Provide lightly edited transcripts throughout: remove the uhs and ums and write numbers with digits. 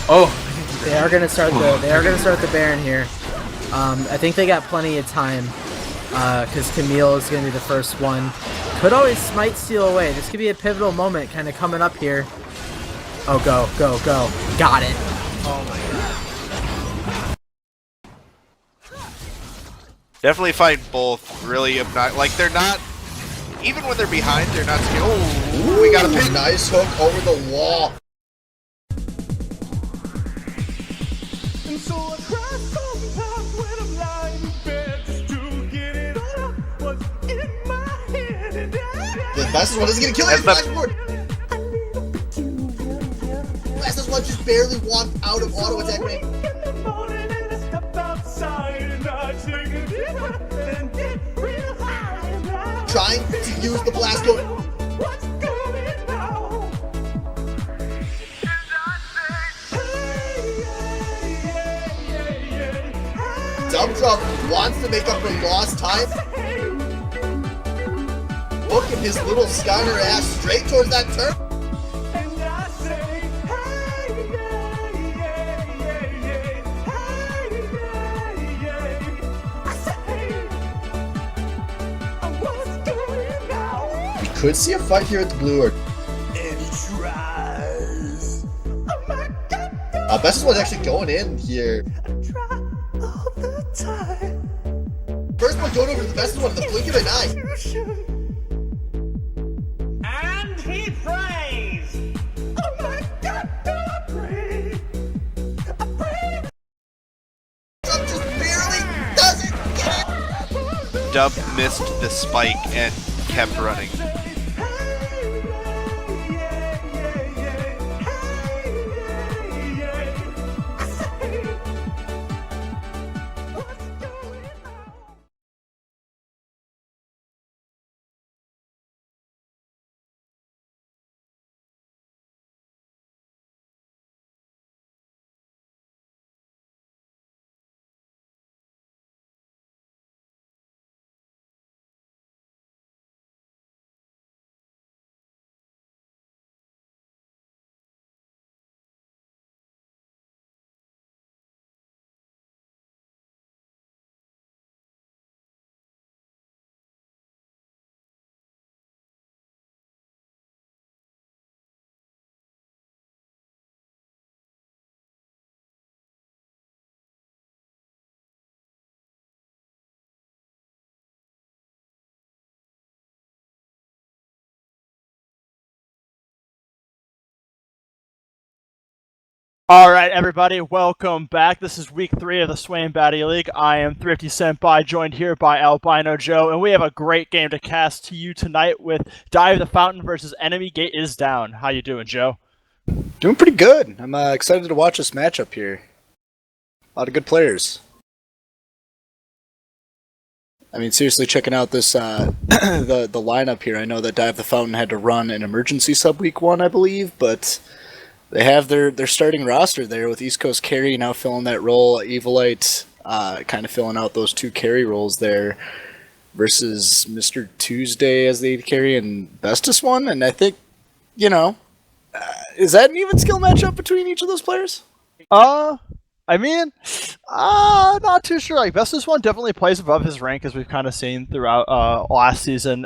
Oh, They are gonna start the Baron here. I think they got plenty of time because Camille is gonna be the first one. Could always smite steal away. This could be a pivotal moment, kind of coming up here. Oh, go, go, go! Got it. oh my god. Definitely find both really obnoxious. Like they're not, even when they're behind, they're not scared. Oh, we got a pin. Nice hook over the wall. And so I cry sometimes when I'm lying in bed just to get it all out what's in my head. And The fastest one isn't gonna kill him. That's Blackboard. Fastest one just barely walked out of auto attack range. in the morning and I step outside and I take a deep breath and get real high and I Trying to use the blast code. what's going on? Dub Drop wants to make up for lost time. Hooking his little Skyner ass straight towards that turn. And I say, hey, I say, what's going on? We could see a fight here at the blue or And he tries. Oh my God, Bestest one's actually going in here. I try all the time. First one going over to the bestest one in the blink of an eye. You should. And he prays. Oh my God, do I pray? I pray. Dub just barely doesn't get it. Dub missed the spike and kept running. All right, everybody, welcome back. This is week 3 of the Swain Baddy League. I am Thrifty Senpai, joined here by Albino Joe, and we have a great game to cast to you tonight with Dive the Fountain versus Enemy Gate is Down. How you doing, Joe? Doing pretty good. I'm excited to watch this matchup here. A lot of good players. I mean, seriously, checking out this the lineup here. I know that Dive the Fountain had to run an emergency sub week 1, I believe, but they have their starting roster there with East Coast Carry now filling that role. Evilite kind of filling out those 2 carry roles there versus Mr. Tuesday as the AD carry and Bestest one. And I think, is that an even skill matchup between each of those players? Not too sure. Like, Bestest one definitely plays above his rank, as we've kind of seen throughout last season.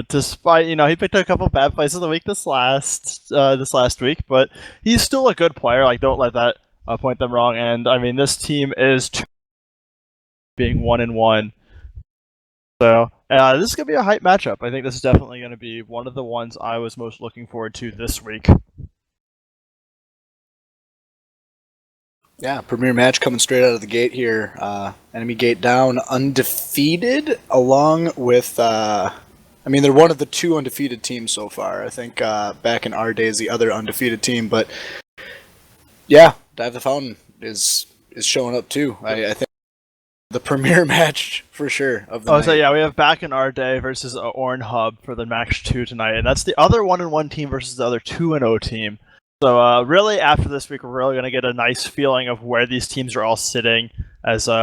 Despite he picked a couple bad plays of the week this last week, but he's still a good player. Like, don't let that point them wrong. And I mean, this team is being 1-1. So this is gonna be a hype matchup. I think this is definitely gonna be one of the ones I was most looking forward to this week. Yeah, premier match coming straight out of the gate here. Enemy Gate down, undefeated, along with, they're one of the 2 undefeated teams so far. I think back in our days, the other undefeated team, but yeah, Dive the Fountain is showing up too. I think the premier match for sure of the night. So yeah, we have Back in Our Day versus Orn Hub for the Max 2 tonight, and that's the other 1-1 team versus the other 2-0 team. So really, after this week, we're really going to get a nice feeling of where these teams are all sitting as I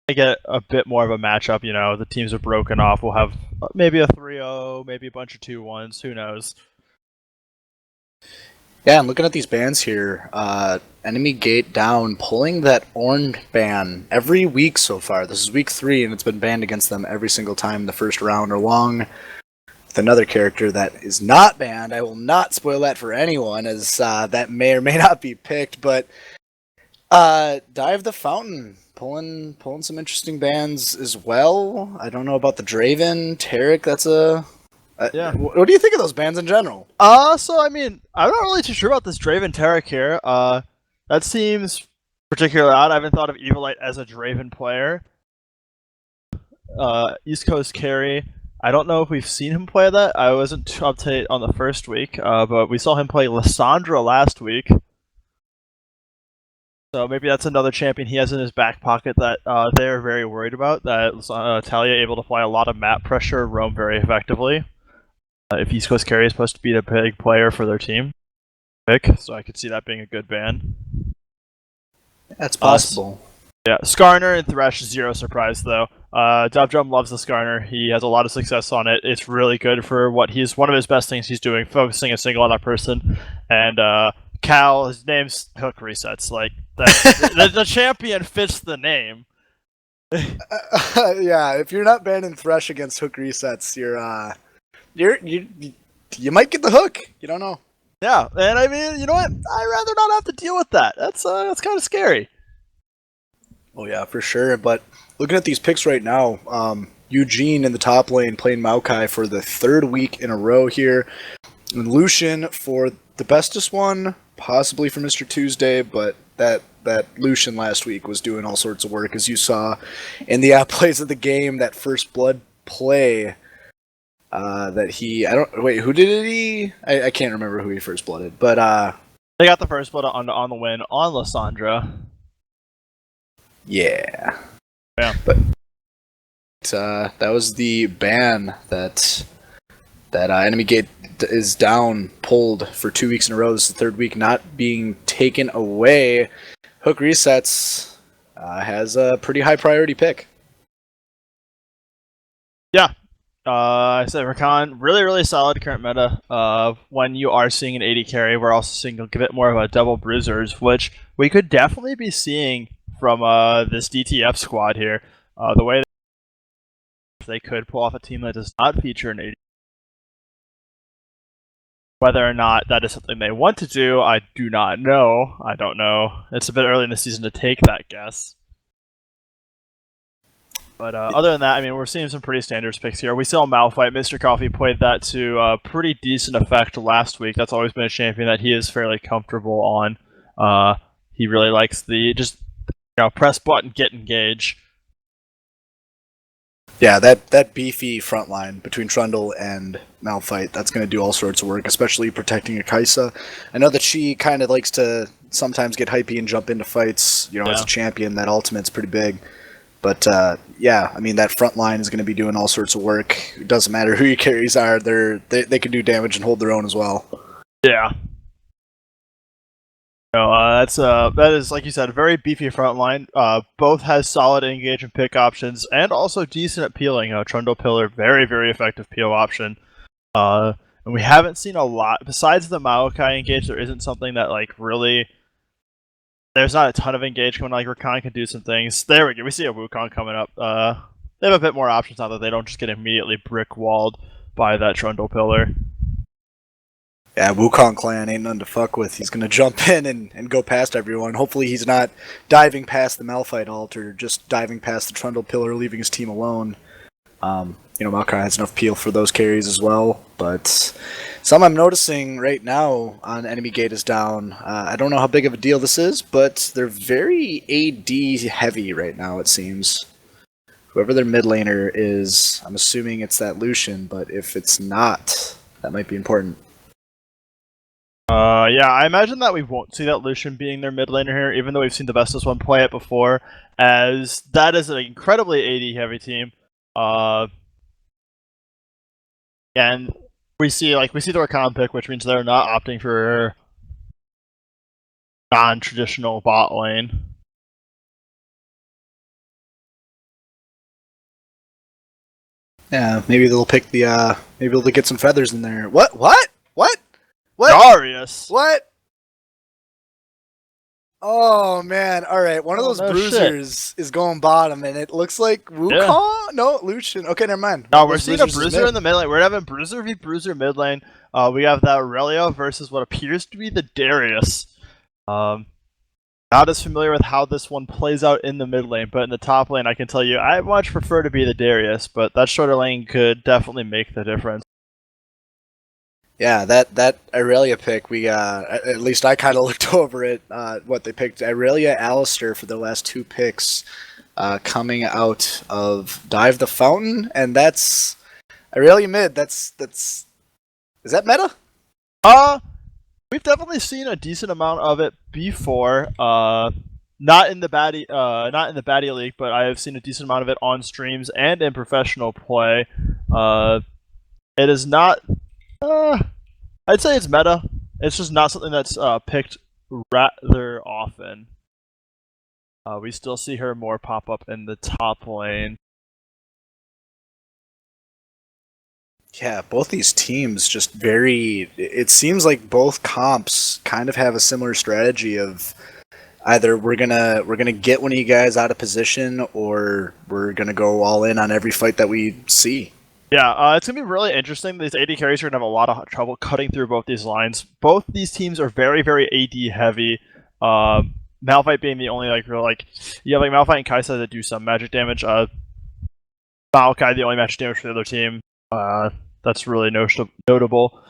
get a bit more of a matchup. The teams are broken off. We'll have maybe a 3-0, maybe a bunch of 2-1s. Who knows? Yeah, and looking at these bans here, Enemy Gate down, pulling that orange ban every week so far. This is week 3, and it's been banned against them every single time in the first round, along with another character that is not banned. I will not spoil that for anyone, as that may or may not be picked, but Dive the Fountain, pulling some interesting bans as well. I don't know about the Draven, Tarek, that's a... Yeah. What do you think of those bans in general? So I mean, I'm not really too sure about this Draven Tarek here. That seems particularly odd. I haven't thought of Evilite as a Draven player. East Coast carry. I don't know if we've seen him play that. I wasn't too up to date on the first week, but we saw him play Lissandra last week. So maybe that's another champion he has in his back pocket that they're very worried about. That Talia able to apply a lot of map pressure, roam very effectively. If East Coast carry is supposed to be a big player for their team, so I could see that being a good ban. That's possible. Yeah, Skarner and Thresh, zero surprise though. Dubdrum loves the Skarner. He has a lot of success on it. It's really good for what one of his best things he's doing, focusing a single on that person. And Cal, his name's Hook Resets. Like that, the champion fits the name. Yeah, if you're not banning Thresh against Hook Resets, you might get the hook. You don't know. Yeah, and I mean, you know what? I'd rather not have to deal with that. That's kind of scary. Oh yeah, for sure. But looking at these picks right now, Eugene in the top lane playing Maokai for the 3rd week in a row here. And Lucian for the bestest one, possibly for Mr. Tuesday, but that Lucian last week was doing all sorts of work, as you saw in the plays of the game, that first blood play. Who did he? I can't remember who he first blooded, but they got the first blood on the win on Lissandra. Yeah. Yeah. But that was the ban that Enemy Gate is down, pulled for 2 weeks in a row. This is the 3rd week not being taken away. Hook Resets has a pretty high priority pick. Yeah. I said Rakan, really solid current meta. When you are seeing an 80 carry, we're also seeing a bit more of a double bruisers, which we could definitely be seeing from this DTF squad here. The way they could pull off a team that does not feature an 80. Whether or not that is something they want to do, I do not know. I don't know. It's a bit early in the season to take that guess. But other than that, I mean, we're seeing some pretty standard picks here. We saw Malphite. Mr. Coffee played that to pretty decent effect last week. That's always been a champion that he is fairly comfortable on. He really likes the just press button, get engage. Yeah, that beefy front line between Trundle and Malphite, that's going to do all sorts of work, especially protecting Akaisa. I know that she kind of likes to sometimes get hypey and jump into fights. As a champion, that ultimate's pretty big. But yeah, I mean, that front line is going to be doing all sorts of work. It doesn't matter who your carries are; they can do damage and hold their own as well. Yeah. That is, like you said, a very beefy front line. Both has solid engage and pick options, and also decent at peeling. Trundle Pillar, very effective peel option. And we haven't seen a lot besides the Maokai engage. There isn't something that really. There's not a ton of engage coming. Like Rakan can do some things. There we go. We see a Wukong coming up. They have a bit more options now that they don't just get immediately brick walled by that Trundle Pillar. Yeah, Wukong clan ain't none to fuck with. He's gonna jump in and go past everyone. Hopefully he's not diving past the Malphite ult or just diving past the Trundle Pillar, leaving his team alone. Maokai has enough peel for those carries as well, but some I'm noticing right now on Enemy Gate is down. I don't know how big of a deal this is, but they're very AD heavy right now, it seems. Whoever their mid laner is, I'm assuming it's that Lucian, but if it's not, that might be important. Yeah, I imagine that we won't see that Lucian being their mid laner here, even though we've seen the bestest one play it before, as that is an incredibly AD heavy team. And we see the Rakan pick, which means they're not opting for non-traditional bot lane. Yeah, maybe they'll pick maybe they'll get some feathers in there. What? Darius! What? Oh man! All right, one of Oh, those no bruisers is going bottom, and it looks like Wukong. No, Lucian. Okay, never mind. No, One of we're those seeing a bruisers is bruiser mid. in the mid lane. We're having bruiser v bruiser mid lane. We have that Aurelio versus what appears to be the Darius. Not as familiar with how this one plays out in the mid lane, but in the top lane, I can tell you I much prefer to be the Darius, but that shorter lane could definitely make the difference. Yeah, that Irelia pick, we at least I kind of looked over it. What they picked, Irelia, Alistair for their last 2 picks, coming out of Dive the Fountain, and that's Irelia mid. That's is that meta? We've definitely seen a decent amount of it before. Not in the Baddy League, but I have seen a decent amount of it on streams and in professional play. It is not. I'd say it's meta. It's just not something that's picked rather often. We still see her more pop up in the top lane. Yeah, both these teams just very. It seems like both comps kind of have a similar strategy of either we're gonna get one of you guys out of position, or we're gonna go all in on every fight that we see. Yeah, it's going to be really interesting. These AD carries are going to have a lot of trouble cutting through both these lines. Both these teams are very, very AD heavy. Malphite being the only you have Malphite and Kaisa that do some magic damage. Maokai the only magic damage for the other team. That's really notable.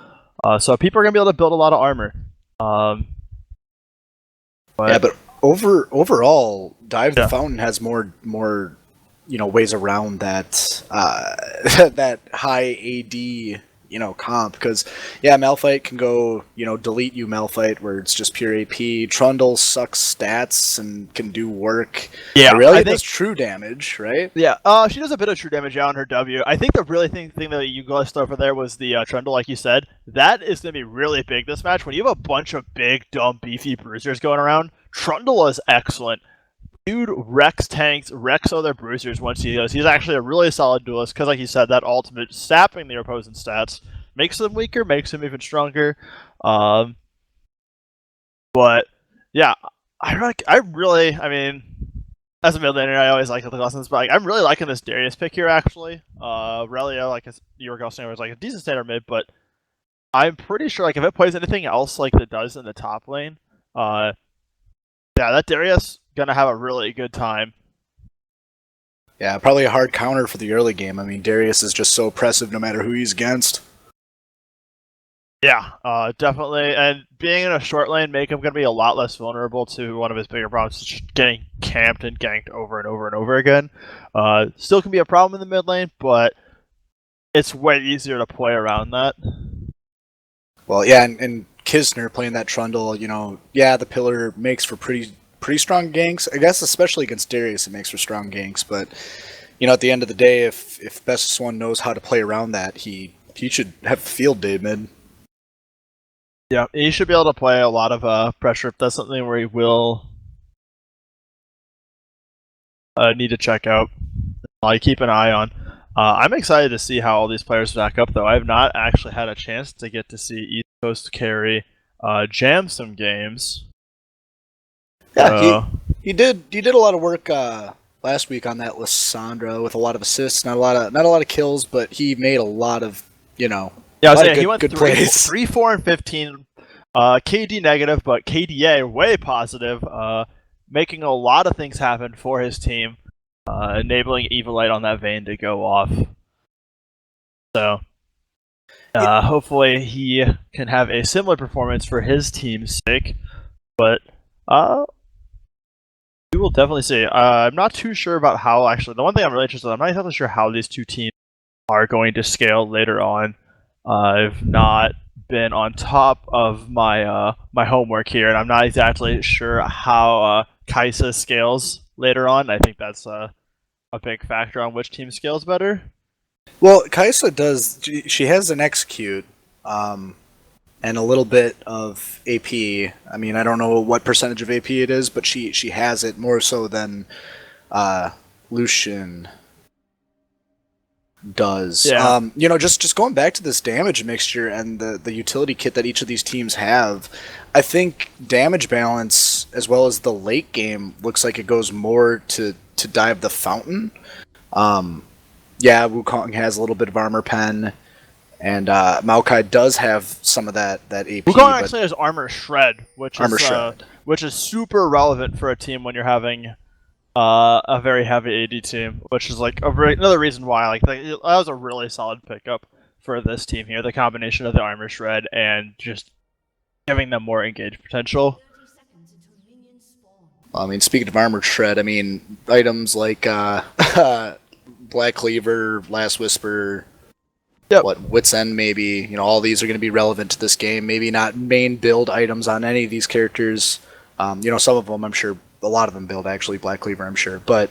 So people are going to be able to build a lot of armor. But overall, Dive the Fountain has more ways around that that high AD comp, because Malphite can go delete you Malphite where it's just pure AP. Trundle sucks stats and can do work. Aurelia does true damage, right? Yeah, she does a bit of true damage on her W. I think the really thing that you glossed over there was the Trundle, like you said. That is going to be really big this match. When you have a bunch of big, dumb, beefy bruisers going around, Trundle is excellent. Dude wrecks tanks, wrecks other bruisers once he goes. He's actually a really solid duelist because, like you said, that ultimate sapping their opposing stats makes them weaker, makes them even stronger. But yeah, I mean, as a mid laner, I always like the lessons, but I'm really liking this Darius pick here. Actually, Relio, like you were saying, was like a decent standard mid, but I'm pretty sure if it plays anything else like it does in the top lane, that Darius gonna have a really good time. Yeah, probably a hard counter for the early game. I mean, Darius is just so oppressive no matter who he's against. Yeah, definitely. And being in a short lane make him gonna be a lot less vulnerable to one of his bigger problems, just getting camped and ganked over and over and over again. Still can be a problem in the mid lane, but it's way easier to play around that. Well, yeah, and Kisner playing that Trundle, the pillar makes for pretty strong ganks. I guess especially against Darius it makes for strong ganks, but at the end of the day, if Best of Swan knows how to play around that, he should have a field day mid. Yeah, he should be able to play a lot of pressure. If that's something where he will need to check out, I keep an eye on. I'm excited to see how all these players back up, though. I have not actually had a chance to get to see East Coast carry jam some games. Yeah, he did a lot of work last week on that Lissandra with a lot of assists, not a lot of kills, but he made a lot of he went good plays. 3, 4, and 15. KD negative, but KDA way positive, making a lot of things happen for his team, enabling Evilite on that vein to go off. So hopefully he can have a similar performance for his team's sake, but we will definitely see. I'm not too sure about how, actually, the one thing I'm really interested in, I'm not exactly sure how these two teams are going to scale later on. I've not been on top of my my homework here, and I'm not exactly sure how Kaisa scales later on. I think that's a big factor on which team scales better. Well, Kaisa does. She has an execute, and a little bit of AP. I mean, I don't know what percentage of AP it is, but she has it more so than Lucian. does. Yeah. Just going back to this damage mixture and the utility kit that each of these teams have, I think damage balance as well as the late game looks like it goes more to dive the fountain. Wukong has a little bit of armor pen, and Maokai does have some of that AP. Wukong actually has armor shred, which Shred. Which is super relevant for a team when you're having a very heavy AD team, which is like another reason why that was a really solid pickup for this team here. The combination of the armor shred and just giving them more engage potential. I mean, speaking of armor shred, I mean items like Black Cleaver, Last Whisper, Wit's End maybe. All these are going to be relevant to this game. Maybe not main build items on any of these characters. Some of them, I'm sure, a lot of them build actually Black Cleaver, I'm sure. But,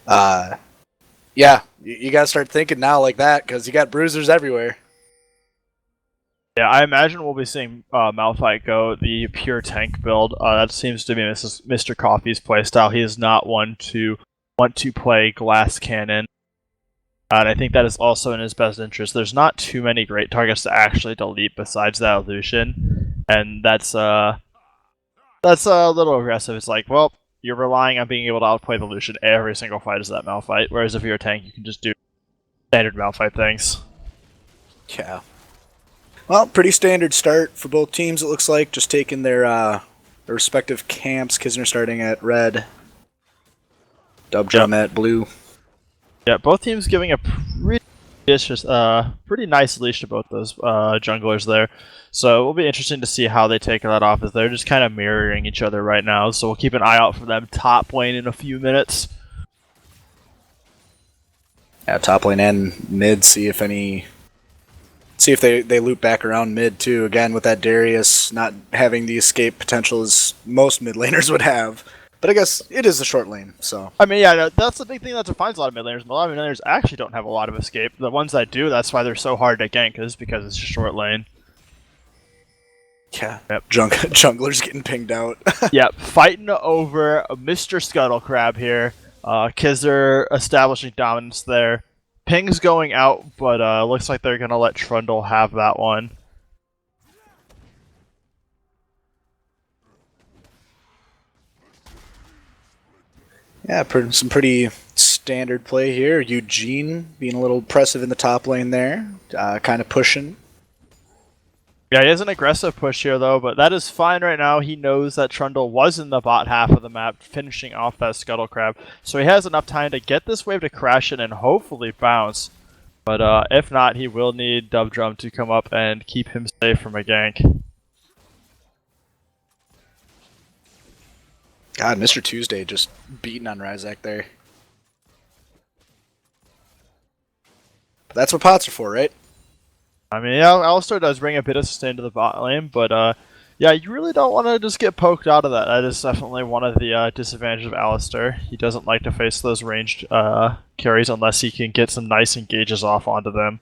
you got to start thinking now like that because you got bruisers everywhere. Yeah, I imagine we'll be seeing Malphite go the pure tank build. That seems to be Mr. Coffee's playstyle. He is not one to want to play Glass Cannon. And I think that is also in his best interest. There's not too many great targets to actually delete besides that illusion. And that's a little aggressive. It's like, well, you're relying on being able to outplay the illusion every single fight as that Malphite. Whereas if you're a tank, you can just do standard Malphite things. Yeah. Well, pretty standard start for both teams, it looks like. Just taking their respective camps. Kisner starting at red. Dubdrum at blue. Yeah, both teams giving a pretty nice leash to both those junglers there. So it will be interesting to see how they take that off, as they're just kind of mirroring each other right now. So we'll keep an eye out for them top lane in a few minutes. Yeah, top lane and mid, see if they loop back around mid too. Again, with that Darius not having the escape potential as most mid laners would have. But I guess it is a short lane, so. I mean, yeah, that's the big thing that defines a lot of mid laners. A lot of mid laners actually don't have a lot of escape. The ones that do, that's why they're so hard to gank, is because it's a short lane. Yeah. Yep. Junglers getting pinged out. Yep, fighting over Mr. Scuttle Crab here. Kizzer establishing dominance there. Ping's going out, but looks like they're going to let Trundle have that one. Yeah, some pretty standard play here. Eugene being a little impressive in the top lane there, kind of pushing. Yeah, he has an aggressive push here, though, but that is fine right now. He knows that Trundle was in the bot half of the map, finishing off that Scuttle Crab, so he has enough time to get this wave to crash in and hopefully bounce. But if not, he will need Dubdrum to come up and keep him safe from a gank. God, Mr. Tuesday just beating on Ryzak there. But that's what pots are for, right? I mean, yeah, Alistar does bring a bit of sustain to the bot lane, but yeah, you really don't want to just get poked out of that. That is definitely one of the disadvantages of Alistar. He doesn't like to face those ranged carries unless he can get some nice engages off onto them.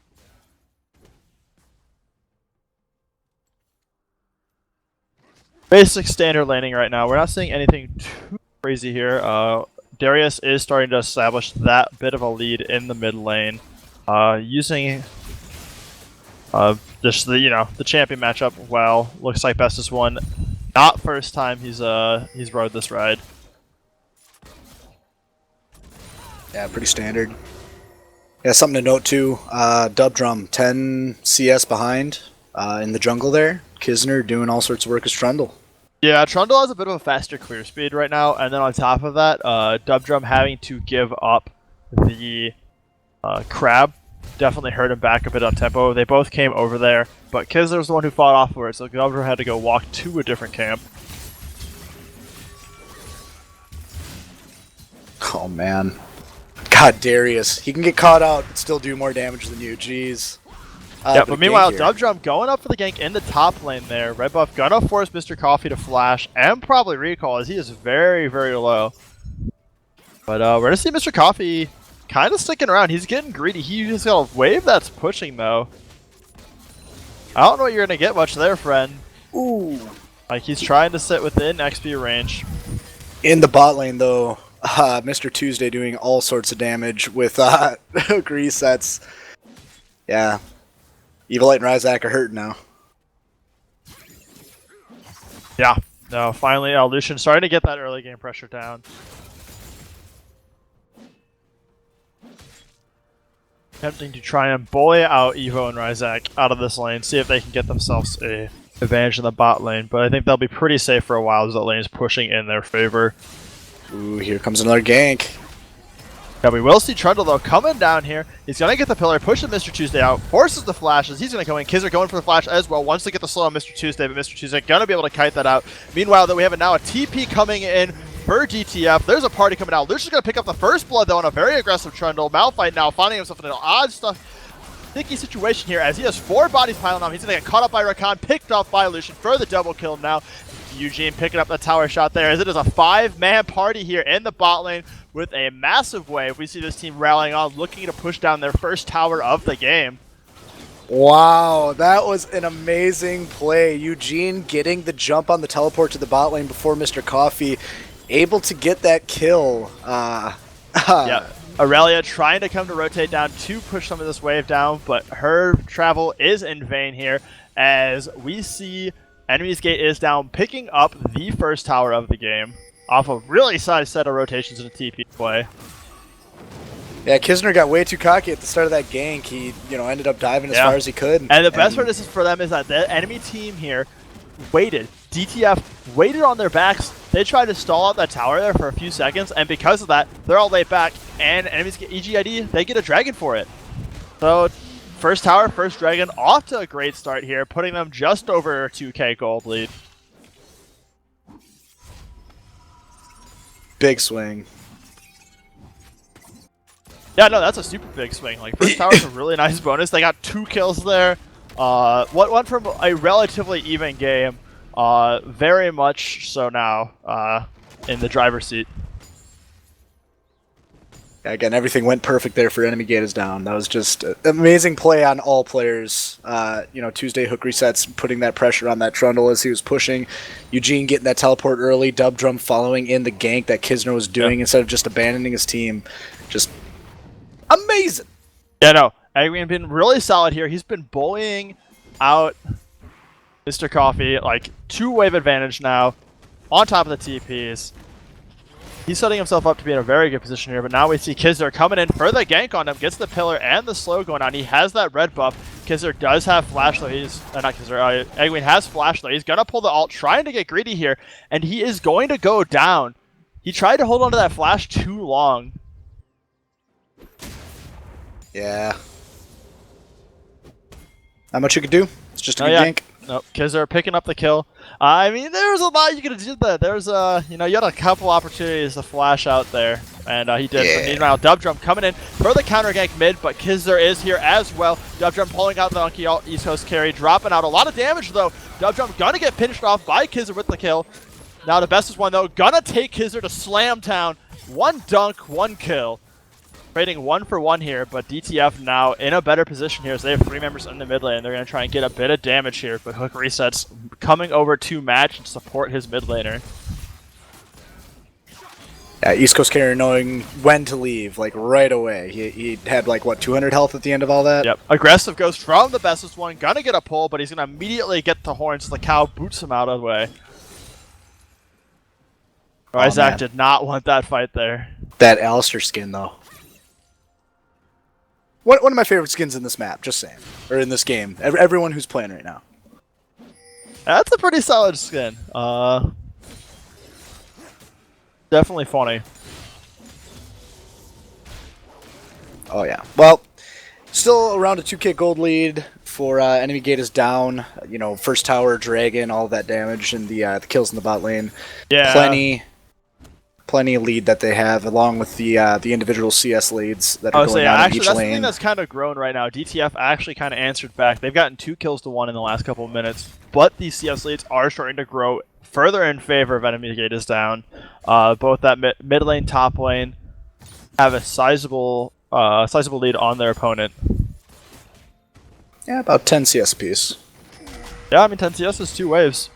Basic standard laning right now. We're not seeing anything too crazy here. Darius is starting to establish that bit of a lead in the mid lane, using just the champion matchup well. Looks like Bestest won. Not first time he's rode this ride. Yeah, pretty standard. Yeah, something to note too. Dubdrum 10 CS behind in the jungle there. Kisner doing all sorts of work as Trundle. Yeah, Trundle has a bit of a faster clear speed right now, and then on top of that, Dubdrum having to give up the crab definitely hurt him back a bit on tempo. They both came over there, but Kisner was the one who fought off for it, so Dubdrum had to go walk to a different camp. Oh man. God, Darius. He can get caught out and still do more damage than you, jeez. Yeah, but meanwhile, Dubdrum going up for the gank in the top lane there. Red buff gonna force Mr. Coffee to flash and probably recall, as he is very, very low. But we're gonna see Mr. Coffee kind of sticking around. He's getting greedy. He just got a wave that's pushing, though. I don't know what you're gonna get much there, friend. Ooh. Like, he's trying to sit within XP range. In the bot lane, though, Mr. Tuesday doing all sorts of damage with resets. Yeah. Evil Light and Ryzak are hurting now. Yeah. No, finally, Lucian starting to get that early game pressure down. Attempting to try and bully out Evo and Ryzak out of this lane, see if they can get themselves a advantage in the bot lane, but I think they'll be pretty safe for a while as that lane is pushing in their favor. Ooh, here comes another gank. Yeah, we will see Trundle though coming down here. He's gonna get the pillar, pushes Mr. Tuesday out, forces the flashes. He's gonna go in. Kizzer going for the flash as well. Wants to get the slow on Mr. Tuesday, but Mr. Tuesday gonna be able to kite that out. Meanwhile, though, we have now a TP coming in for DTF. There's a party coming out. Lucian's gonna pick up the first blood though on a very aggressive Trundle. Malphite now finding himself in an odd sticky situation here as he has 4 bodies piling on him. He's gonna get caught up by Rakan, picked off by Lucian for the double kill now. Eugene picking up the tower shot there as it is a 5-man party here in the bot lane with a massive wave. We see this team rallying on, looking to push down their first tower of the game. Wow, that was an amazing play. Eugene getting the jump on the teleport to the bot lane before Mr. Coffee, able to get that kill. Yeah, Aurelia trying to come to rotate down to push some of this wave down, but her travel is in vain here as we see Enemy's Gate is down, picking up the first tower of the game off a really size set of rotations in a TP play. Yeah, Kisner got way too cocky at the start of that gank. He, ended up diving as far as he could. And the best part is for them is that the enemy team here waited. DTF waited on their backs. They tried to stall out that tower there for a few seconds, and because of that, they're all laid back, and enemies get EGD, they get a dragon for it. So, first tower, first dragon, off to a great start here, putting them just over a 2k gold lead. Big swing. Yeah, no, that's a super big swing. Like, first tower's a really nice bonus. They got 2 kills there. One from a relatively even game. Very much so now in the driver's seat. Again, everything went perfect there for Enemy Gate is down. That was just an amazing play on all players. Tuesday hook resets, putting that pressure on that Trundle as he was pushing. Eugene getting that teleport early. Dub Drum following in the gank that Kisner was doing instead of just abandoning his team. Just amazing. Yeah, no. Agrian been really solid here. He's been bullying out Mr. Coffee, like 2-wave advantage now, on top of the TPs. He's setting himself up to be in a very good position here, but now we see Kizzer coming in for the gank on him, gets the pillar and the slow going on. He has that red buff. Kizzer does have flash though. Not Kizzer, Egwene has flash though. He's gonna pull the ult, trying to get greedy here, and he is going to go down. He tried to hold on to that flash too long. Yeah. Not much you could do. It's just a good gank. Nope, Kizzer picking up the kill. I mean, there's a lot you could have did there. There's you had a couple opportunities to flash out there, and he did. Yeah. But meanwhile, Dub Drum coming in for the counter gank mid, but Kizzer is here as well. Dub Drum pulling out the Monkey East Coast carry, dropping out a lot of damage though. Dub Drum gonna get pinched off by Kizzer with the kill. Now the bestest one though, gonna take Kizzer to Slam Town. 1 dunk, 1 kill. Trading 1 for 1 here, but DTF now in a better position here as they have 3 members in the mid lane. They're going to try and get a bit of damage here, but Hook resets coming over to match and support his mid laner. Yeah, East Coast carrier knowing when to leave, like right away. He had like, what, 200 health at the end of all that? Yep. Aggressive goes from the bestest one, gonna get a pull, but he's going to immediately get the horns as the cow boots him out of the way. Isaac did not want that fight there. That Alistair skin, though. One of my favorite skins in this map, just saying. Or in this game. Everyone who's playing right now. That's a pretty solid skin. Definitely funny. Oh, yeah. Well, still around a 2k gold lead for Enemy Gate is down. First tower, dragon, all of that damage, and the kills in the bot lane. Yeah. Plenty lead that they have, along with the individual CS leads that are going on in each that's lane. The thing that's kind of grown right now. DTF actually kind of answered back. They've gotten 2 kills to 1 in the last couple of minutes, but these CS leads are starting to grow further in favor of Enemy Gate is down. Both that mid lane, top lane have a sizable lead on their opponent. Yeah, about 10 CS apiece. Yeah, I mean 10 CS is 2 waves.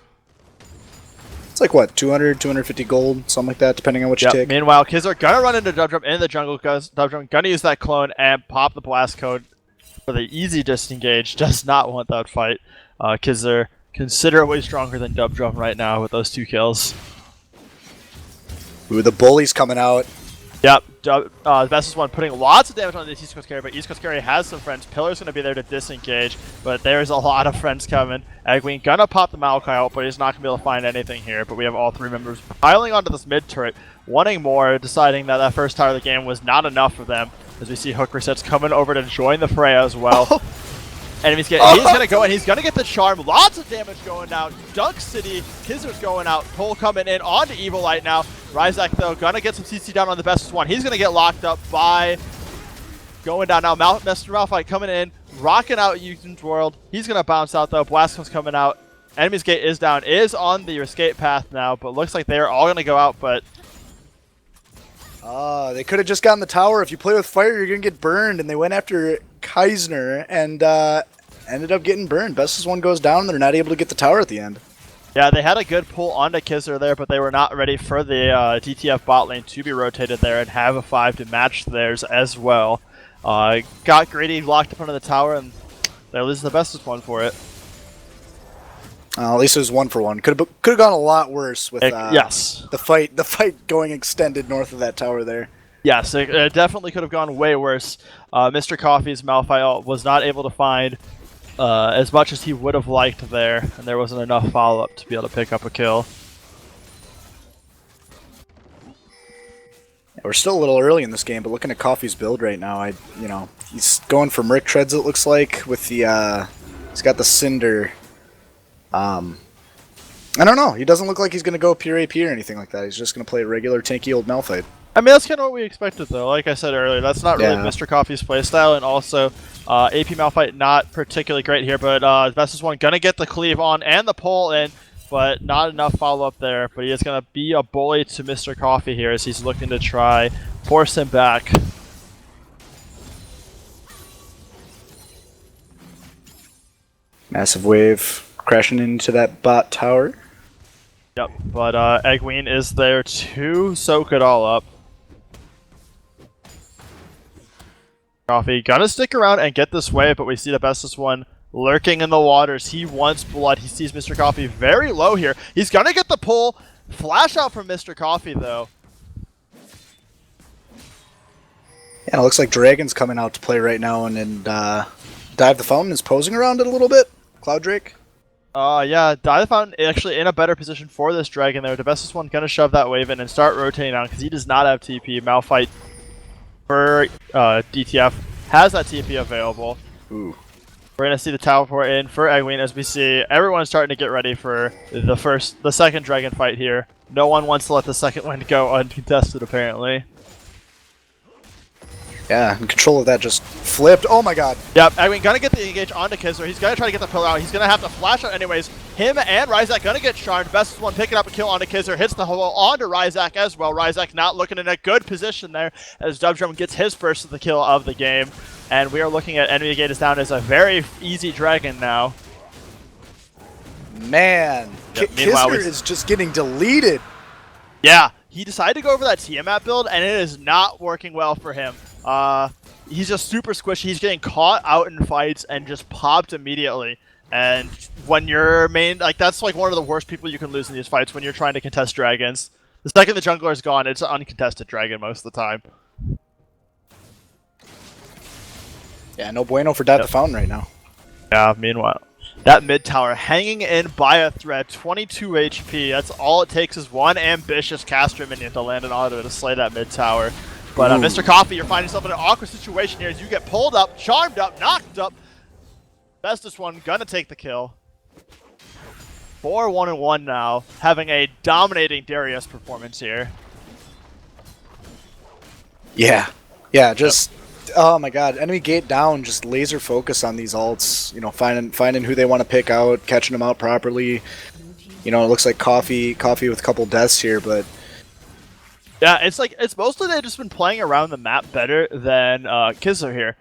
It's like, what, 200, 250 gold, something like that, depending on what you take. Meanwhile, Kizzer gonna run into Dub Drum in the jungle because Dub Drum gonna use that clone and pop the blast code. for the easy disengage does not want that fight, because they're considerably stronger than Dub Drum right now with those 2 kills. Ooh, the bully's coming out. Yep, the best one putting lots of damage on the East Coast carry, but East Coast carry has some friends. Pillar's going to be there to disengage, but there's a lot of friends coming. Egwene gonna pop the Maokai out, but he's not going to be able to find anything here. But we have all 3 members piling onto this mid turret, wanting more, deciding that that first tower of the game was not enough for them. As we see Hook Resets coming over to join the fray as well. Enemies get, he's going to go in, he's going to get the charm, lots of damage going down. Dunk City, Kizzer's going out, Cole coming in onto Evil Light now. Ryzak though, going to get some CC down on the bestest one. He's going to get locked up by going down now. Mr. Malphite coming in, rocking out Eugen's World. He's going to bounce out though, Blast comes coming out. Enemy's gate is down, is on the escape path now, but looks like they're all going to go out, but They could have just gotten the tower. If you play with fire, you're going to get burned. And they went after Keisner and ended up getting burned. Bestest one goes down. They're not able to get the tower at the end. yeah, they had a good pull onto Kizzer there, but they were not ready for the DTF bot lane to be rotated there and have a 5 to match theirs as well. Got greedy, locked up under the tower, and they lose the bestest one for it. At least it was 1 for 1. Could have gone a lot worse with yes. the fight going extended north of that tower there. Yes, it definitely could have gone way worse. Mr. Coffee's Malphite was not able to find as much as he would have liked there, and there wasn't enough follow-up to be able to pick up a kill. Yeah, we're still a little early in this game, but looking at Coffee's build right now, he's going for Merc Treads, it looks like, with the he's got the Cinder. I don't know. He doesn't look like he's going to go pure AP or anything like that. He's just going to play a regular tanky old Malphite. I mean, that's kind of what we expected, though. Like I said earlier, that's not really Yeah. Mr. Coffee's playstyle, and also AP Malphite not particularly great here, but Bestest one going to get the cleave on and the pull in, but not enough follow-up there. But he is going to be a bully to Mr. Coffee here as he's looking to try force him back. Massive wave crashing into that bot tower. Yep, but Egwene is there to soak it all up. Coffee gonna stick around and get this wave, but we see the bestest one lurking in the waters. He wants blood. He sees Mr. Coffee very low here. He's gonna get the pull. Flash out from Mr. Coffee though. Yeah, it looks like Dragon's coming out to play right now, and Dive the Fountain is posing around it a little bit. Cloud Drake. Yeah, Dive the Fountain actually in a better position for this dragon there. The bestest one gonna shove that wave in and start rotating on because he does not have TP. Malphite for DTF has that TP available. Ooh. We're gonna see the teleport in for Egwene as we see everyone's starting to get ready for the second dragon fight here. No one wants to let the second one go uncontested apparently. Yeah, and control of that just flipped. Oh my god. Yep, Egwene gonna get the engage onto Kizzer. He's gonna try to get the pillar out. He's gonna have to flash out anyways. Him and Ryzak gonna get charmed. Bestest one picking up a kill onto Kizzer. Hits the hole onto Ryzak as well. Ryzak not looking in a good position there as Dubdrum gets his first of the kill of the game. And we are looking at enemy gate is down as a very easy dragon now. Man. Yep, meanwhile, Kisner is just getting deleted. Yeah, he decided to go over that Tiamat build and it is not working well for him. He's just super squishy. He's getting caught out in fights and just popped immediately. And when you're main, like that's like one of the worst people you can lose in these fights when you're trying to contest dragons. The second the jungler is gone, it's an uncontested dragon most of the time. Yeah, no bueno for Dive the Fountain right now. Yeah, meanwhile, that mid tower hanging in by a thread, 22 HP. That's all it takes is one ambitious caster minion to land an auto to slay that mid tower. But Mr. Coffee, you're finding yourself in an awkward situation here as you get pulled up, charmed up, knocked up. Bestest one gonna take the kill. 4-1-1 now, having a dominating Darius performance here. Yeah. Yeah, just oh my god, enemy gate down, just laser focus on these alts, you know, finding who they want to pick out, catching them out properly. You know, it looks like Coffee with a couple deaths here, but Yeah, it's mostly they've just been playing around the map better than Kizzer here.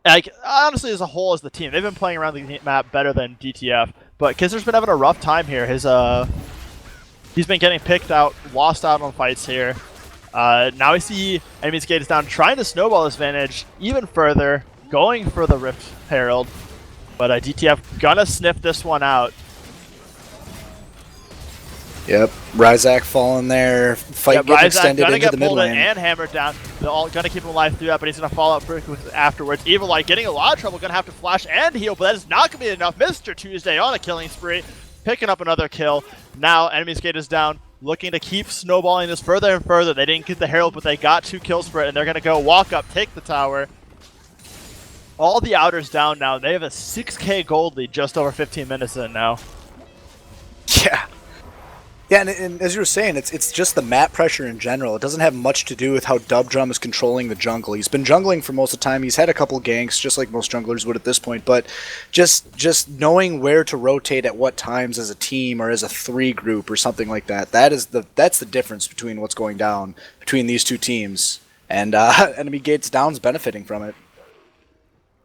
Like, honestly, as a whole, as the team, they've been playing around the map better than DTF. But Kizzer's been having a rough time here. He's been getting picked out, lost out on fights here. Now we see enemy's gate is down, trying to snowball this advantage even further. going for the Rift Herald, but DTF gonna sniff this one out. Yep, Ryzak falling there, fight getting extended gonna into get the mid pulled in lane. and hammered down. They're all gonna keep him alive through that, but he's gonna fall out pretty quickly afterwards. Evil Light getting a lot of trouble, gonna have to flash and heal, but that is not gonna be enough. Mr. Tuesday on a killing spree, picking up another kill. Now enemy's gate is down, looking to keep snowballing this further and further. They didn't get the Herald, but they got 2 kills for it, and they're gonna go walk up, take the tower. All the outers down now. They have a 6k gold lead just over 15 minutes in now. Yeah. Yeah, and as you were saying, it's just the map pressure in general. It doesn't have much to do with how Dubdrum is controlling the jungle. He's been jungling for most of the time. He's had a couple ganks, just like most junglers would at this point. But just knowing where to rotate at what times as a team or as a 3 group or something like that, that's the difference between what's going down between these two teams. And enemy gates down's benefiting from it.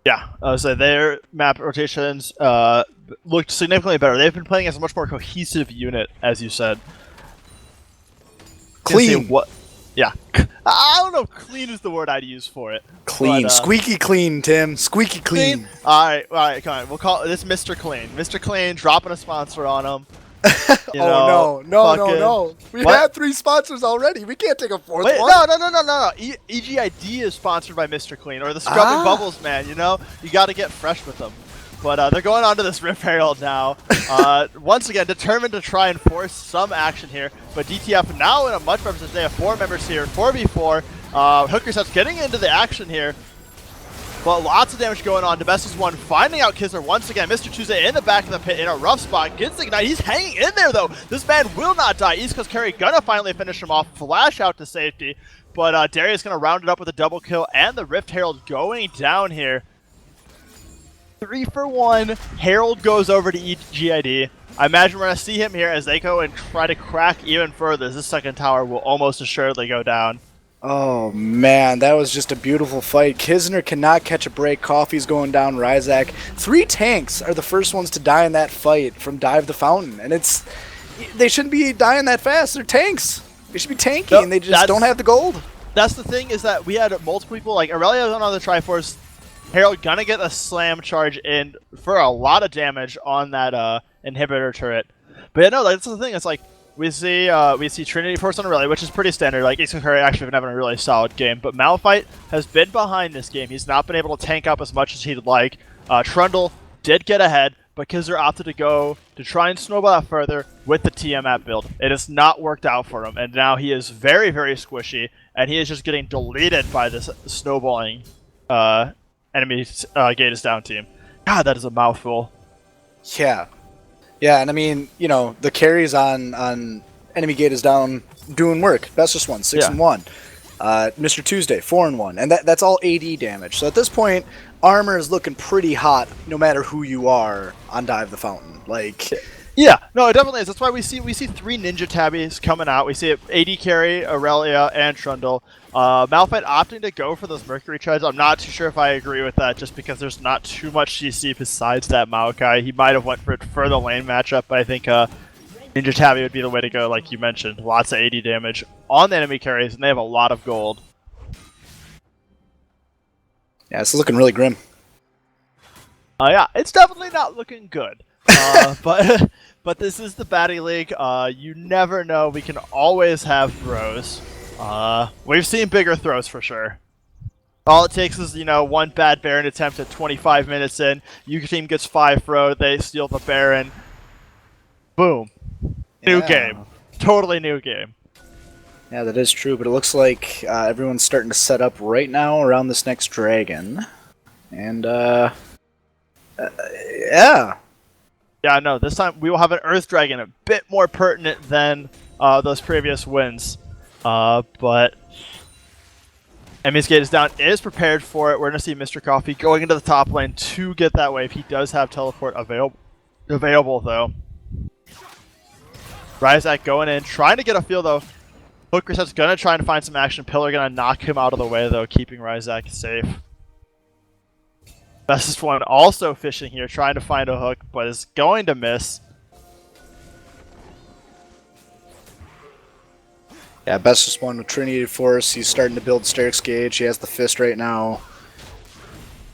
Yeah, so their map rotations looked significantly better. They've been playing as a much more cohesive unit, as you said. Clean. What? Yeah. I don't know if clean is the word I'd use for it. Clean. But, Squeaky clean, Tim. Squeaky clean. Alright, come on. We'll call this Mr. Clean. Mr. Clean, dropping a sponsor on him. No. We What? had 3 sponsors already. We can't take a 4th Wait, one. no. EGD is sponsored by Mr. Clean, or the Scrubbing Bubbles man, you know? You gotta get fresh with them. But they're going on to this Rift Herald now. Once again, determined to try and force some action here. But DTF now in a much better position. They have 4 members here, 4v4. Hookerset's getting into the action here. But lots of damage going on. Debestus one finding out Kisser once again. Mr. Tuesday in the back of the pit in a rough spot. Gets the ignite. He's hanging in there though. This man will not die. East Coast Carry gonna finally finish him off. Flash out to safety. But Darius gonna round it up with a double kill. And the Rift Herald going down here. 3 for 1. Herald goes over to EGID. I imagine we're going to see him here as they go and try to crack even further. This second tower will almost assuredly go down. Oh man, that was just a beautiful fight. Kisner cannot catch a break. Coffee's going down. Ryzak. 3 tanks are the first ones to die in that fight from Dive the Fountain. And they shouldn't be dying that fast. They're tanks. They should be tanky, No, and they just don't have the gold. That's the thing, is that we had multiple people, like Aurelia on the Triforce. Herald gonna get a slam charge in for a lot of damage on that inhibitor turret. But yeah, no, that's the thing. It's like we see Trinity first on Aurelia, which is pretty standard. Like East Curry actually been having a really solid game, but Malphite has been behind this game. He's not been able to tank up as much as he'd like. Trundle did get ahead, but Kizzer opted to go to try and snowball out further with the TMAP build. It has not worked out for him, and now he is very, very squishy, and he is just getting deleted by this snowballing enemy gate is down team. God, that is a mouthful. Yeah. Yeah, and I mean, you know, the carries on enemy gate is down doing work. That's just 6 and 1. Mr. Tuesday, 4 and 1. And that's all AD damage. So at this point, armor is looking pretty hot no matter who you are on Dive the Fountain. Like, yeah, no, it definitely is. That's why we see 3 Ninja Tabbies coming out. We see AD carry, Aurelia, and Trundle. Malphite opting to go for those Mercury treads. I'm not too sure if I agree with that, just because there's not too much CC besides that Maokai. He might have went for it for the lane matchup, but I think Ninja Tabby would be the way to go, like you mentioned. Lots of AD damage on the enemy carries, and they have a lot of gold. yeah, it's looking really grim. Yeah, it's definitely not looking good. But this is the Baddy League. You never know. We can always have throws. We've seen bigger throws for sure. All it takes is, one bad Baron attempt at 25 minutes in. Your team gets 5 throw. They steal the Baron. Boom. New game. Totally new game. Yeah, that is true, but it looks like everyone's starting to set up right now around this next dragon. And, yeah. Yeah, no, this time we will have an Earth Dragon, a bit more pertinent than those previous wins. But enemy's gate is down, is prepared for it. We're going to see Mr. Coffee going into the top lane to get that wave. He does have teleport available though. Ryzak going in, trying to get a feel though. Hookerset's going to try and find some action. Pillar going to knock him out of the way though, keeping Ryzak safe. Bestest one also fishing here, trying to find a hook, but is going to miss. Yeah, bestest one with Trinity Force. He's starting to build Sterix Gauge. He has the fist right now.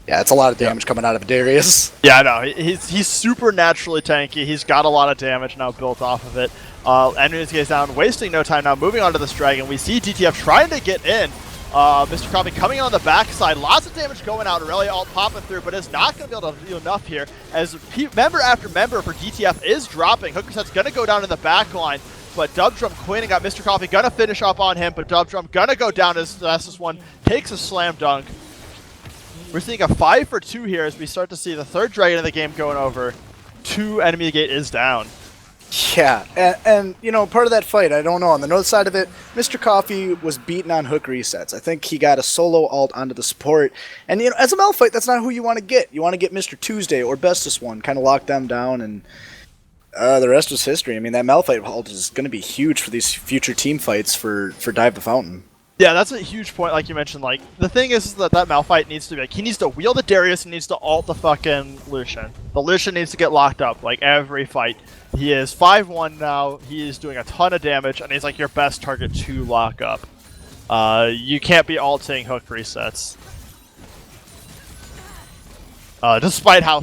Yeah, it's a lot of damage coming out of Darius. Yeah, I know. He's supernaturally tanky. He's got a lot of damage now built off of it. Enemies gets down, wasting no time now, moving on to this dragon. We see DTF trying to get in. Mr. Coffee coming in on the backside. Lots of damage going out. Aurelia all popping through, but is not going to be able to do enough here as member after member for DTF is dropping. Hooker Set's going to go down in the back line, but Dubdrum cleaning up. Mr. Coffee going to finish up on him, but Dubdrum going to go down as this one takes a slam dunk. We're seeing a 5 for 2 here as we start to see the third dragon of the game going over. 2 enemy gate is down. Yeah, and you know, part of that fight, I don't know, on the north side of it, Mr. Coffee was beaten on hook resets. I think he got a solo ult onto the support, and you know, as a Mel fight, that's not who you want to get. You want to get Mr. Tuesday or Bestest One, kind of lock them down, and the rest was history. I mean, that Mel fight ult is going to be huge for these future team fights for Dive the Fountain. Yeah, that's a huge point, like you mentioned. Like, the thing is that Malphite needs to be, like, he needs to wield the Darius and needs to ult the fucking Lucian. The Lucian needs to get locked up, like, every fight. He is 5-1 now, he is doing a ton of damage, and he's, like, your best target to lock up. You can't be ulting hook resets. Despite how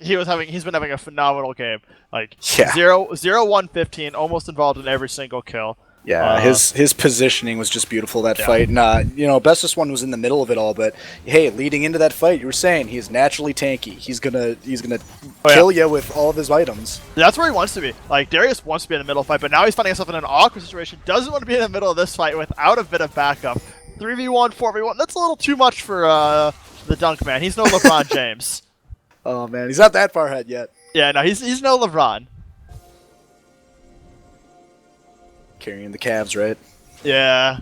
he's been having a phenomenal game. Like, Yeah. 0-1-15, almost involved in every single kill. Yeah, his positioning was just beautiful that fight. And, you know, Bestest One was in the middle of it all, but hey, leading into that fight, you were saying he's naturally tanky. He's gonna kill you with all of his items. That's where he wants to be. Like, Darius wants to be in the middle of the fight, but now he's finding himself in an awkward situation. Doesn't want to be in the middle of this fight without a bit of backup. 3v1, 4v1, that's a little too much for the dunk man. He's no LeBron James. Oh man, he's not that far ahead yet. Yeah, no, he's no LeBron. Carrying the Cavs, right? Yeah.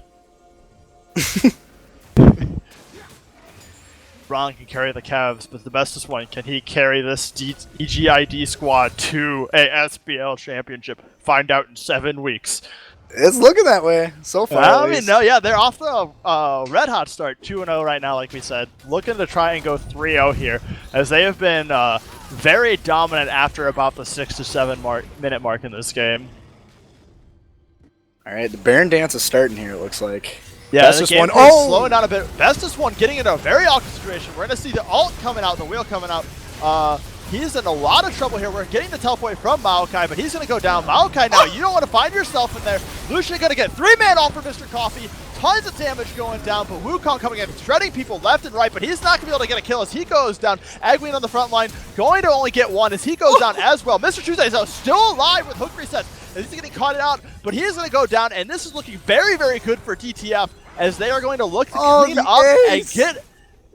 Ron can carry the Cavs, but the Bestest One, can he carry this EGID squad to a SPL championship? Find out in 7 weeks. It's looking that way so far. I mean, no, yeah, they're off the red hot start, 2-0 right now, like we said. Looking to try and go 3-0 here, as they have been very dominant after about the 6 to 7 minute mark in this game. All right, the Baron dance is starting here. It looks like. Yeah, Bestest One. Oh, slowing down a bit. Bestest One getting into a very awkward situation. We're gonna see the ult coming out, the wheel coming out. He's in a lot of trouble here. We're getting the teleport from Maokai, but he's gonna go down. Maokai now, you don't want to find yourself in there. Lucian gonna get 3-man off for Mr. Coffee. Tons of damage going down, but Wukong coming in, shredding people left and right, but he's not gonna be able to get a kill as he goes down. Agween on the front line, going to only get 1 as he goes down as well. Mr. Tuesday is still alive with hook resets. He's getting caught out, but he is going to go down, and this is looking very, very good for DTF as they are going to look to clean up and get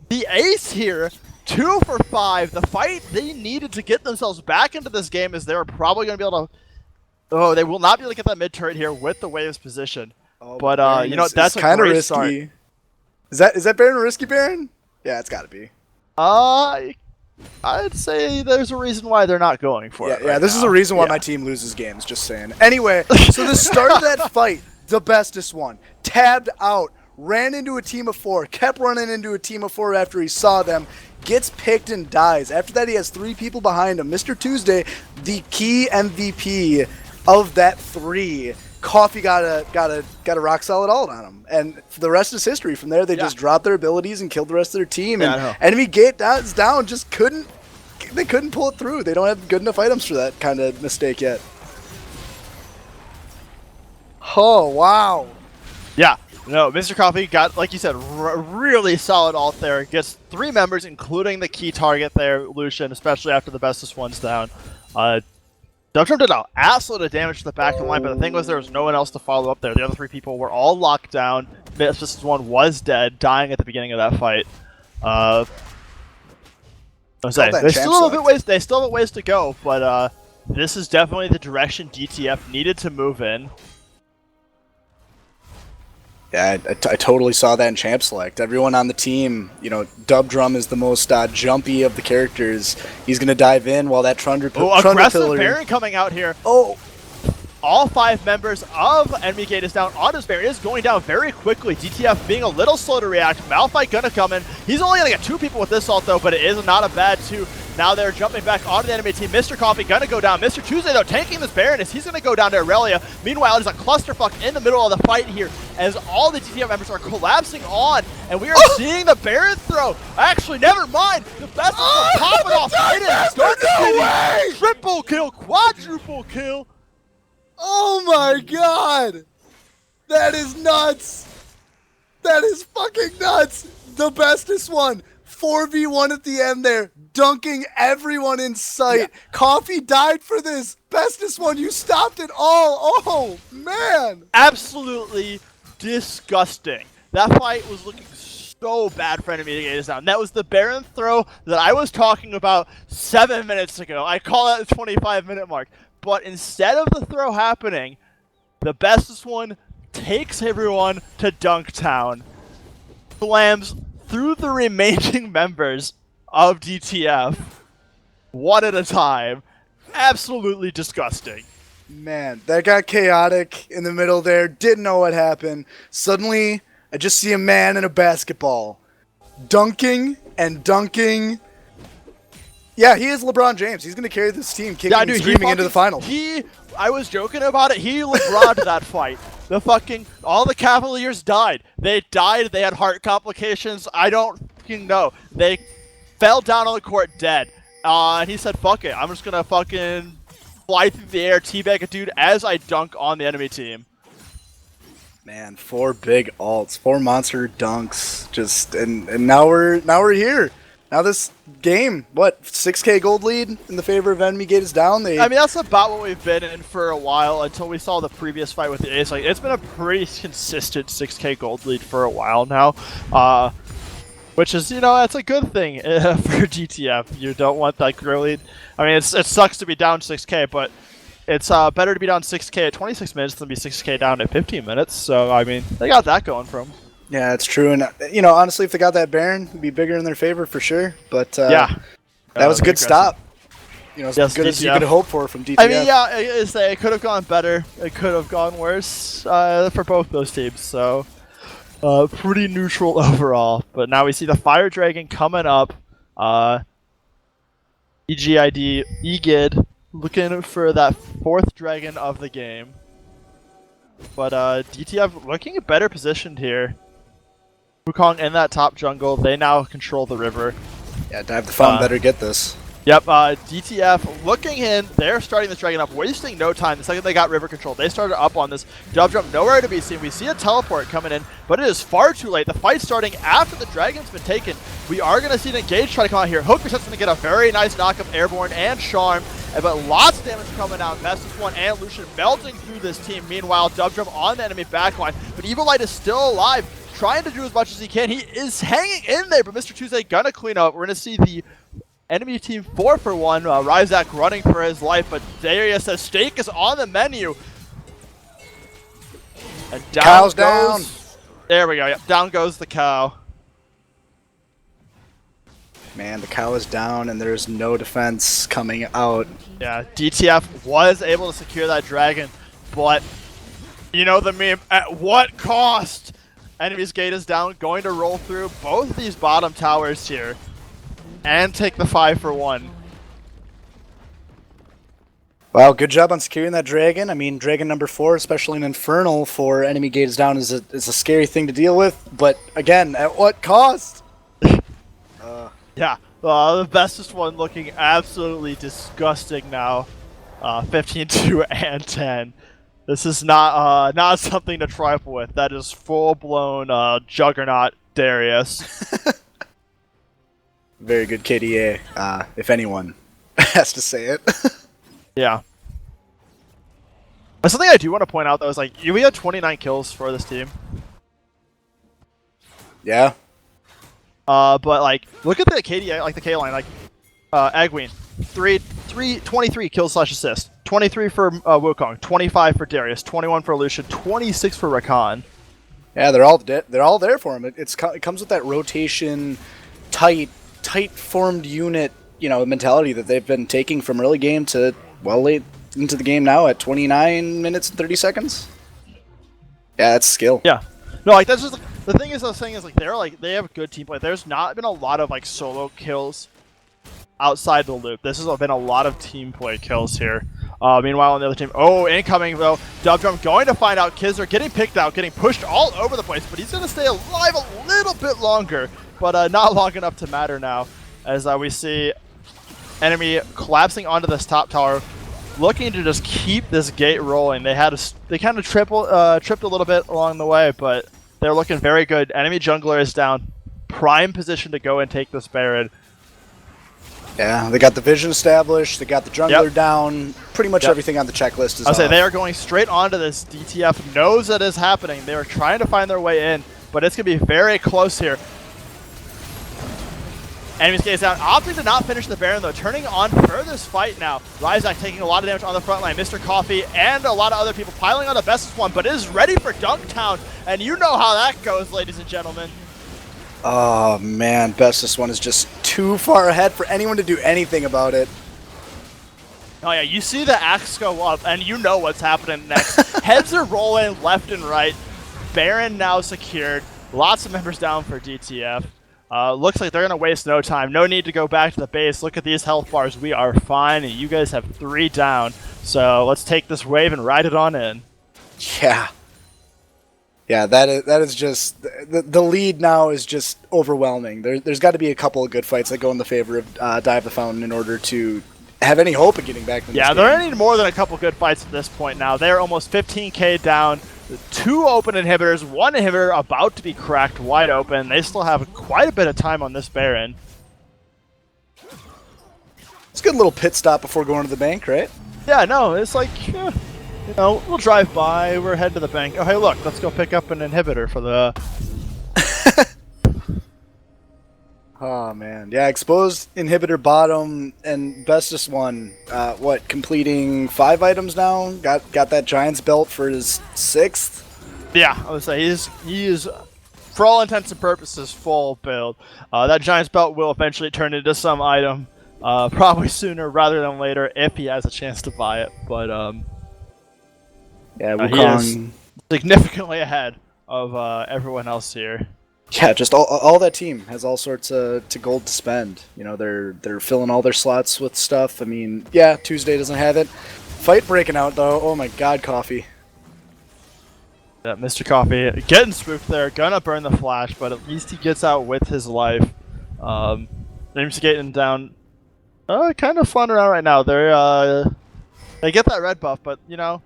the ace here. 2 for 5. The fight they needed to get themselves back into this game is they were probably going to be able to... Oh, they will not be able to get that mid turret here with the Waves position. Oh, but, you know, that's a kind of great risky. start. Is that Baron a risky Baron? Yeah, it's got to be. I'd say there's a reason why they're not going for it. Yeah, this is a reason why my team loses games, just saying. Anyway, so the start of that fight, the Bestest One, tabbed out, ran into a team of 4, kept running into a team of 4 after he saw them, gets picked and dies. After that, he has 3 people behind him. Mr. Tuesday, the key MVP of that 3. Coffee got a rock solid ult on him, and the rest is history. From there, they just dropped their abilities and killed the rest of their team. And enemy gate is down, just couldn't pull it through. They don't have good enough items for that kind of mistake yet. Oh wow! Yeah, no, Mr. Coffee got, like you said, really solid ult there. Gets 3 members, including the key target there, Lucian, especially after the Bestest One's down. Dubdrum did an assload of damage to the back of the line, but the thing was there was no one else to follow up there. The other 3 people were all locked down. Bestest One was dead, dying at the beginning of that fight. They still have a ways to go, but this is definitely the direction DTF needed to move in. Yeah, I totally saw that in Champ Select. Everyone on the team, you know, Dubdrum is the most jumpy of the characters. He's going to dive in while that Trundra aggressive Pillar... Baron coming out here. Oh! All 5 members of Enemy Gate is down on his Baron. It is going down very quickly. DTF being a little slow to react. Malphite gonna come in. He's only gonna get 2 people with this ult though, but it is not a bad 2. Now they're jumping back onto the enemy team. Mr. Coffee gonna go down. Mr. Tuesday though tanking this Baron as he's gonna go down to Aurelia. Meanwhile, there's a clusterfuck in the middle of the fight here. as all the DTF members are collapsing on, and we are seeing the Baron throw. Actually, never mind. The best one popping off. It is Dark City. Triple kill, quadruple kill. Oh my god! That is nuts! That is fucking nuts! The bestest one! 4v1 at the end there, dunking everyone in sight. Yeah. Coffee died for this. Bestest one, you stopped it all. Oh, man! Absolutely disgusting. That fight was looking so bad for enemy to get us down. That was the Baron throw that I was talking about 7 minutes ago. I call that the 25-minute mark. But instead of the throw happening, the bestest one takes everyone to Dunktown, slams through the remaining members of DTF, one at a time. Absolutely disgusting. Man, that got chaotic in the middle there. Didn't know what happened. Suddenly, I just see a man in a basketball. Dunking and dunking. Yeah, he is LeBron James. He's going to carry this team kicking and screaming into the finals. I was joking about it. He LeBron'd that fight. All the Cavaliers died. They died. They had heart complications. I don't fucking know. They fell down on the court dead. And he said, fuck it. I'm just going to fucking fly through the air, teabag a dude as I dunk on the enemy team. Man, 4 big alts, 4 monster dunks. And now we're here. Now this game, what, 6K gold lead in the favor of enemy gate is down? I mean, that's about what we've been in for a while until we saw the previous fight with the Ace. Like, it's been a pretty consistent 6K gold lead for a while now, which is, that's a good thing for DTF. You don't want that grow lead. I mean, it sucks to be down 6K, but it's better to be down 6K at 26 minutes than be 6K down at 15 minutes. So, I mean, they got that going for them. Yeah, it's true, and honestly, if they got that Baron, it'd be bigger in their favor for sure. But yeah, that was a good stop. As good as you could hope for from DTF. I mean, yeah, it could have gone better. It could have gone worse for both those teams. So, pretty neutral overall. But now we see the Fire Dragon coming up. EGD looking for that 4th dragon of the game. But DTF looking better positioned here. Wukong in that top jungle. They now control the river. Yeah, Dive the Fountain better get this. Yep, DTF looking in. They're starting this dragon up, wasting no time. The second they got river control, they started up on this. Dub jump nowhere to be seen. We see a teleport coming in, but it is far too late. The fight's starting after the dragon's been taken. We are going to see an engage try to come out here. Hooker's going to get a very nice knock of Airborne and Charm, but lots of damage coming out. Vestus 1 and Lucian melting through this team. Meanwhile, Dub jump on the enemy backline, but Evil Light is still alive, trying to do as much as he can. He is hanging in there, but Mr. Tuesday gonna clean up. We're going to see the enemy team 4 for 1. Ryzak running for his life, but Darius says steak is on the menu. And down down. There we go. Yep, down goes the cow. Man, the cow is down, and there's no defense coming out. Yeah, DTF was able to secure that dragon, but you know the meme, at what cost? Enemy's gate is down, going to roll through both of these bottom towers here and take the 5 for 1. Wow, good job on securing that dragon. I mean, dragon number 4, especially an Infernal for enemy gate is down, is a scary thing to deal with. But again, at what cost? Yeah, the bestest one looking absolutely disgusting now. 15-2 and 10. This is not something to trifle with. That is full-blown juggernaut Darius. Very good KDA, if anyone has to say it. Yeah. Something I do want to point out, though, is we had 29 kills for this team. Yeah. But look at the KDA, the K line, Agween, 23 kills / assist, 23 for Wukong, 25 for Darius, 21 for Lucian, 26 for Rakan. Yeah, they're all there for him. It comes with that rotation, tight formed unit, mentality that they've been taking from early game to late into the game now at 29 minutes and 30 seconds. Yeah, that's skill. Yeah. No, that's just the thing is I was saying is they have good team play. There's not been a lot of solo kills outside the loop. This has been a lot of team play kills here. Meanwhile, on the other team, oh, incoming though. Dubdrum going to find out. Kizzer getting picked out, getting pushed all over the place, but he's going to stay alive a little bit longer, but not long enough to matter now, as we see enemy collapsing onto this top tower, looking to just keep this gate rolling. They kind of tripped a little bit along the way, but they're looking very good. Enemy jungler is down, prime position to go and take this Baron. Yeah, they got the vision established, they got the jungler down, pretty much everything on the checklist is I'll say off. they are going straight onto this. DTF knows it is happening. They are trying to find their way in, but it's going to be very close here. Enemy stays down, opting to not finish the Baron though, turning on for this fight now. Ryzak taking a lot of damage on the front line. Mr. Coffee and a lot of other people piling on the bestest one, but is ready for Dunktown, and you know how that goes, ladies and gentlemen. Oh man, bestest one is just too far ahead for anyone to do anything about it. Oh yeah, you see the axe go up, and you know what's happening next. Heads are rolling left and right. Baron now secured. Lots of members down for DTF. Looks like they're going to waste no time. No need to go back to the base. Look at these health bars. We are fine, and you guys have 3 down. So let's take this wave and ride it on in. Yeah. Yeah, that is just... The lead now is just overwhelming. There's got to be a couple of good fights that go in the favor of Dive the Fountain in order to have any hope of getting back in this game. They're need more than a couple good fights at this point now. They're almost 15k down. 2 open inhibitors, 1 inhibitor about to be cracked wide open. They still have quite a bit of time on this Baron. It's a good little pit stop before going to the bank, right? Yeah, no, it's like, we'll drive by, we're heading to the bank. Oh, hey, look, let's go pick up an inhibitor for the... Oh, man. Yeah, exposed inhibitor bottom and bestest one, completing 5 items now? Got that Giant's belt for his 6th? Yeah, I would say he is, for all intents and purposes, full build. That Giant's belt will eventually turn into some item, probably sooner rather than later if he has a chance to buy it. But yeah, he is significantly ahead of everyone else here. Yeah, just all that team has all sorts to gold to spend. You know, they're filling all their slots with stuff. I mean, yeah, Tuesday doesn't have it. Fight breaking out though. Oh my God, Coffee. Yeah, Mr. Coffee getting spooked there, gonna burn the flash, but at least he gets out with his life. Name's getting down, kind of fun around right now. They get that red buff, but you know,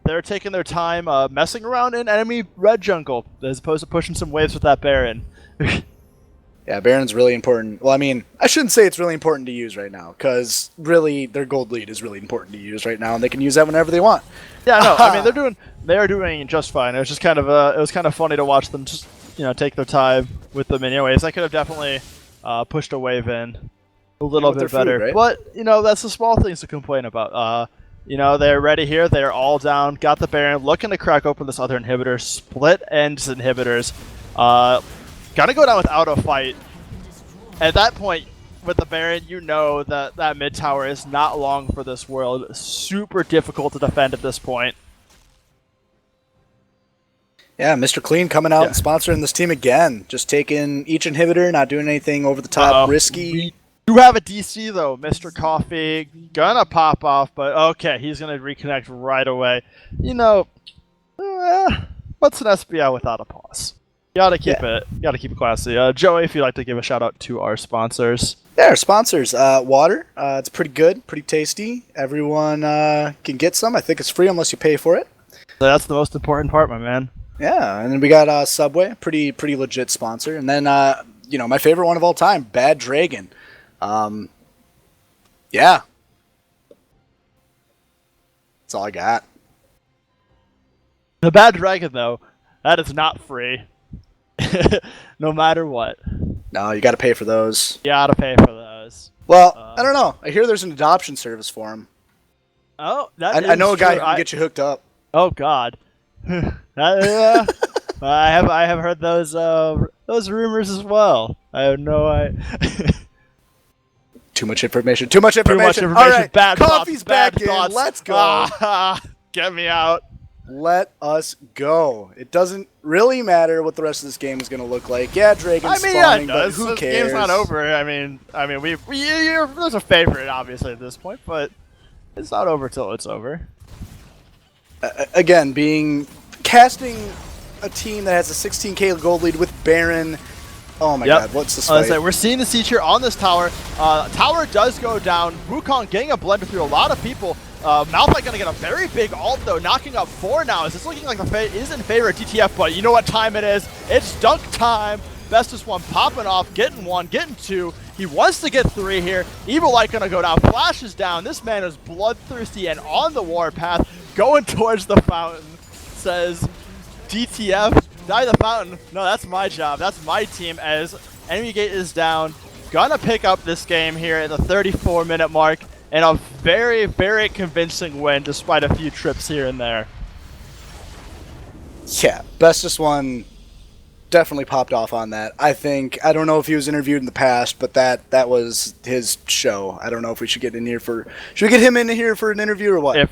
they're taking their time messing around in enemy red jungle as opposed to pushing some waves with that Baron. Yeah, Baron's really important. Well, I mean, I shouldn't say it's really important to use right now, because really their gold lead is really important to use right now, and they can use that whenever they want. Yeah, no, I mean they are doing just fine. It was just kind of funny to watch them just take their time with the minion waves. I could have definitely pushed a wave in a little bit better, food, right? But that's the small things to complain about. They're ready here. They're all down. Got the Baron. Looking to crack open this other inhibitor. Split ends inhibitors. Gonna go down without a fight. At that point, with the Baron, you know that mid tower is not long for this world. Super difficult to defend at this point. Yeah, Mr. Clean coming out and sponsoring this team again. Just taking each inhibitor, not doing anything over the top, risky. You have a DC though, Mr. Coffee. Gonna pop off, but okay, he's gonna reconnect right away. What's an SBI without a pause? You gotta keep it classy. Joey, if you'd like to give a shout out to our sponsors. Yeah, our sponsors. Water. It's pretty good, pretty tasty. Everyone can get some. I think it's free unless you pay for it. So that's the most important part, my man. Yeah, and then we got Subway, pretty legit sponsor. And then my favorite one of all time, Bad Dragon. Yeah. That's all I got. The Bad Dragon, though, that is not free. No matter what. No, you got to pay for those. You gotta pay for those. Well, I don't know. I hear there's an adoption service for them. Oh, I know a guy who can get you hooked up. Oh God. I have heard those rumors as well. I have no idea. Too much information. Too much information. All right, bad Coffee's thoughts, back in. thoughts. Let's go. Get me out. Let us go. It doesn't really matter what the rest of this game is going to look like. Yeah, Dragon's spawning, but who cares? Game's not over. I mean, there's a favorite obviously at this point, but It's not over till it's over. Again, casting a team that has a 16k gold lead with Baron. Oh my god, what's this fight? We're seeing the siege here on this tower. Tower does go down. Wukong getting a blender through a lot of people. Malphite gonna get a very big ult though, knocking up 4 now. Is this looking like the fate is in favor of DTF, but you know what time it is? It's dunk time. Bestest one popping off, getting 1, getting 2. He wants to get 3 here. Evil Light gonna go down, flashes down. This man is bloodthirsty and on the warpath, going towards the fountain. Says DTF, die the fountain. No, that's my job. That's my team as enemy gate is down. Gonna pick up this game here at the 34-minute mark. And a very, very convincing win despite a few trips here and there. Yeah, Bestest one definitely popped off on that. I don't know if he was interviewed in the past, but that was his show. I don't know if we should get in here should we get him in here for an interview or what?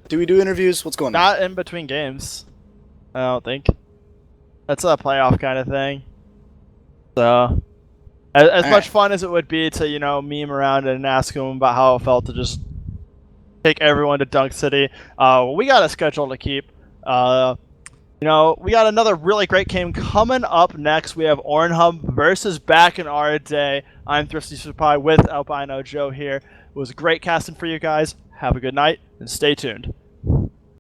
Do we do interviews? What's going on? Not in between games, I don't think. That's a playoff kind of thing. So, as much fun as it would be to, you know, meme around and ask him about how it felt to just take everyone to Dunk City, we got a schedule to keep. You know, we got another really great game coming up next. We have Ornhub versus Back in Our Day. I'm Thrifty Supply with Albino Joe here. It was great casting for you guys. Have a good night and stay tuned.